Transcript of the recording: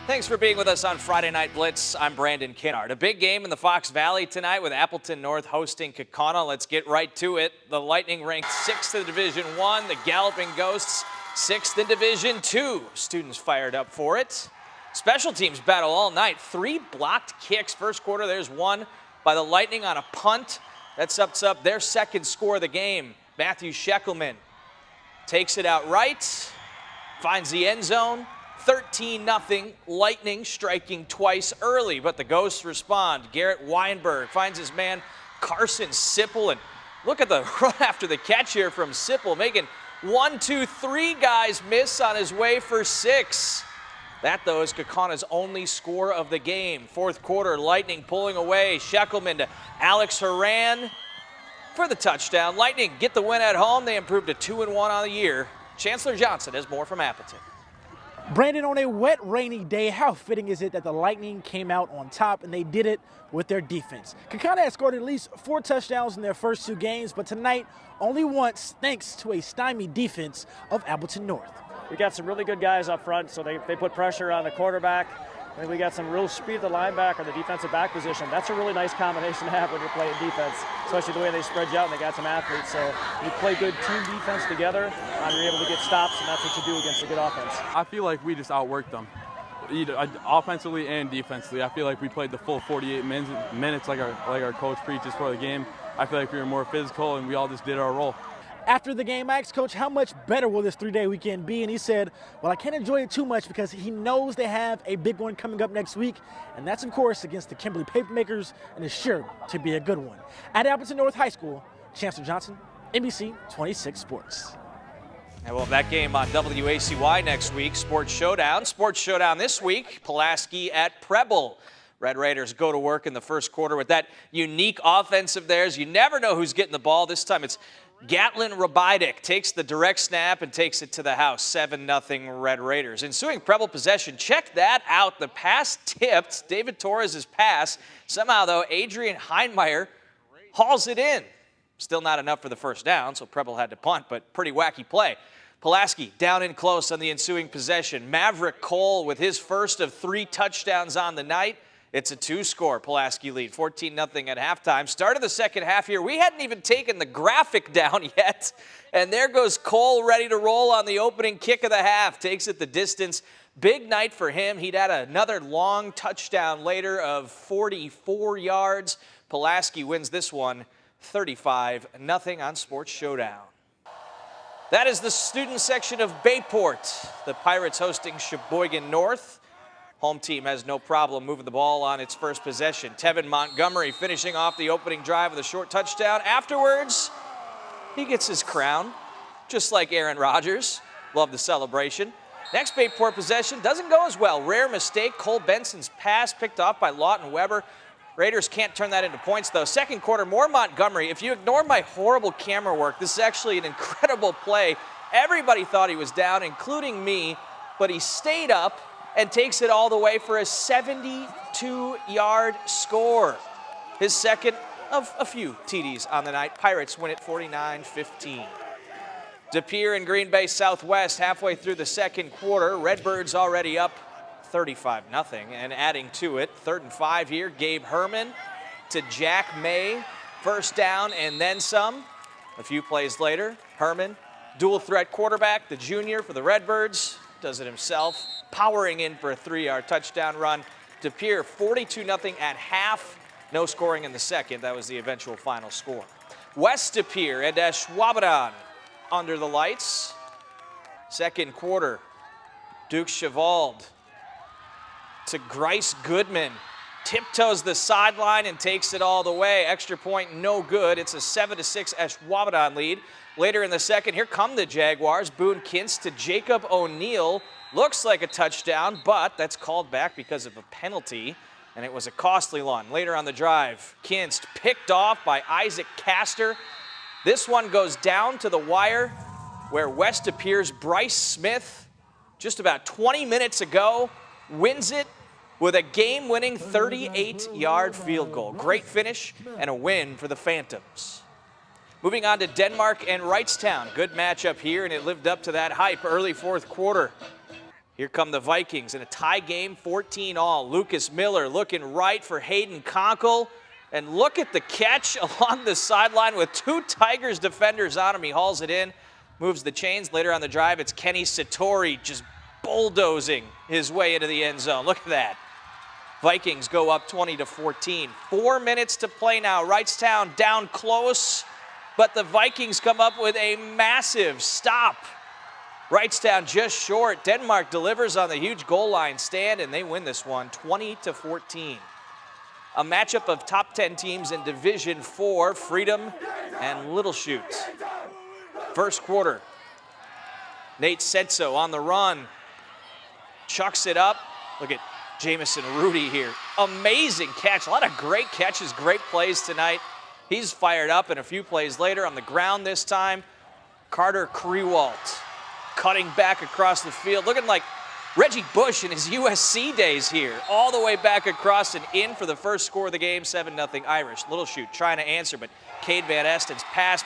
Thanks for being with us on Friday Night Blitz. I'm Brandon Kinnard. A big game in the Fox Valley tonight with Appleton North hosting Kaukauna. Let's get right to it. The Lightning ranked 6th in Division I. The Galloping Ghosts 6th in Division II. Students fired up for it. Special teams battle all night. 3 blocked kicks. First quarter, there's one by the Lightning on a punt. That sets up their second score of the game. Matthew Scheckelman takes it out right, finds the end zone. 13-0, Lightning striking twice early, but the Ghosts respond. Garrett Weinberg finds his man Carson Sipple, and look at the run after the catch here from Sipple, making 1, 2, 3 guys miss on his way for 6. That, though, is Kaukauna's only score of the game. Fourth quarter, Lightning pulling away. Scheckelman to Alex Horan for the touchdown. Lightning get the win at home. They improved to 2-1 on the year. Chancellor Johnson has more from Appleton. Brandon, on a wet, rainy day, how fitting is it that the Lightning came out on top, and they did it with their defense? Kaukauna has scored at least 4 touchdowns in their first 2 games, but tonight only once, thanks to a stymied defense of Appleton North. We got some really good guys up front, so they put pressure on the quarterback. And we got some real speed at the linebacker, the defensive back position. That's a really nice combination to have when you're playing defense, especially the way they spread you out and they got some athletes. So you play good team defense together, and you're able to get stops, and that's what you do against a good offense. I feel like we just outworked them, either offensively and defensively. I feel like we played the full 48 minutes like our coach preaches for the game. I feel like we were more physical, and we all just did our role. After the game, I asked Coach how much better will this 3-day weekend be, and he said, well, I can't enjoy it too much because he knows they have a big one coming up next week, and that's, of course, against the Kimberly Papermakers, and is sure to be a good one. At Appleton North High School, Chancellor Johnson, NBC 26 Sports. And we'll have that game on WACY next week. Sports Showdown this week, Pulaski at Preble. Red Raiders go to work in the first quarter with that unique offense of theirs. You never know who's getting the ball. This time it's Gatlin Rabidic takes the direct snap and takes it to the house. 7-0 Red Raiders. Ensuing Preble possession, check that out. The pass tipped, David Torres' pass. Somehow, though, Adrian Heinmeier hauls it in. Still not enough for the first down, so Preble had to punt, but pretty wacky play. Pulaski down in close on the ensuing possession. Maverick Cole with his first of 3 touchdowns on the night. It's a 2-score Pulaski lead, 14-0 at halftime. Start of the second half here. We hadn't even taken the graphic down yet. And there goes Cole ready to roll on the opening kick of the half. Takes it the distance. Big night for him. He'd had another long touchdown later of 44 yards. Pulaski wins this one 35-0 on Sports Showdown. That is the student section of Bayport. The Pirates hosting Sheboygan North. Home team has no problem moving the ball on its first possession. Tevin Montgomery finishing off the opening drive with a short touchdown. Afterwards, he gets his crown, just like Aaron Rodgers. Love the celebration. Next Bayport possession doesn't go as well. Rare mistake. Cole Benson's pass picked off by Lawton Weber. Raiders can't turn that into points, though. Second quarter, more Montgomery. If you ignore my horrible camera work, this is actually an incredible play. Everybody thought he was down, including me, but he stayed up and takes it all the way for a 72-yard score. His second of a few TDs on the night. Pirates win it 49-15. DePere and Green Bay Southwest halfway through the second quarter. Redbirds already up 35-0, and adding to it, 3rd and 5 here. Gabe Herman to Jack May. First down and then some. A few plays later, Herman, dual threat quarterback, the junior for the Redbirds, does it himself, powering in for a 3-yard touchdown run. DePere 42-0 at half. No scoring in the second. That was the eventual final score. West DePere and Ashwaubenon under the lights. Second quarter, Duke Chevald to Grice Goodman. Tiptoes the sideline and takes it all the way. Extra point, no good. It's a 7-6 Ashwaubenon lead. Later in the second, here come the Jaguars. Boone Kinst to Jacob O'Neill. Looks like a touchdown, but that's called back because of a penalty, and it was a costly one. Later on the drive, Kinst picked off by Isaac Castor. This one goes down to the wire where West DePere's Bryce Smith, just about 20 minutes ago, wins it with a game-winning 38-yard field goal. Great finish and a win for the Phantoms. Moving on to Denmark and Wrightstown. Good matchup here, and it lived up to that hype early fourth quarter. Here come the Vikings in a tie game, 14-all. Lucas Miller looking right for Hayden Conkle. And look at the catch along the sideline with 2 Tigers defenders on him. He hauls it in, moves the chains. Later on the drive, it's Kenny Satori just bulldozing his way into the end zone. Look at that. Vikings go up 20-14. 4 minutes to play now. Wrightstown down close, but the Vikings come up with a massive stop. Wrightstown just short. Denmark delivers on the huge goal line stand, and they win this one 20-14. A matchup of top 10 teams in Division 4, Freedom and Little Chute. First quarter, Nate Setso on the run. Chucks it up. Look at Jamison Rudy here. Amazing catch. A lot of great catches, great plays tonight. He's fired up, and a few plays later on the ground this time, Carter Krewalt cutting back across the field, looking like Reggie Bush in his USC days here. All the way back across and in for the first score of the game, 7-0 Irish. Little Chute trying to answer, but Cade Van Esten's pass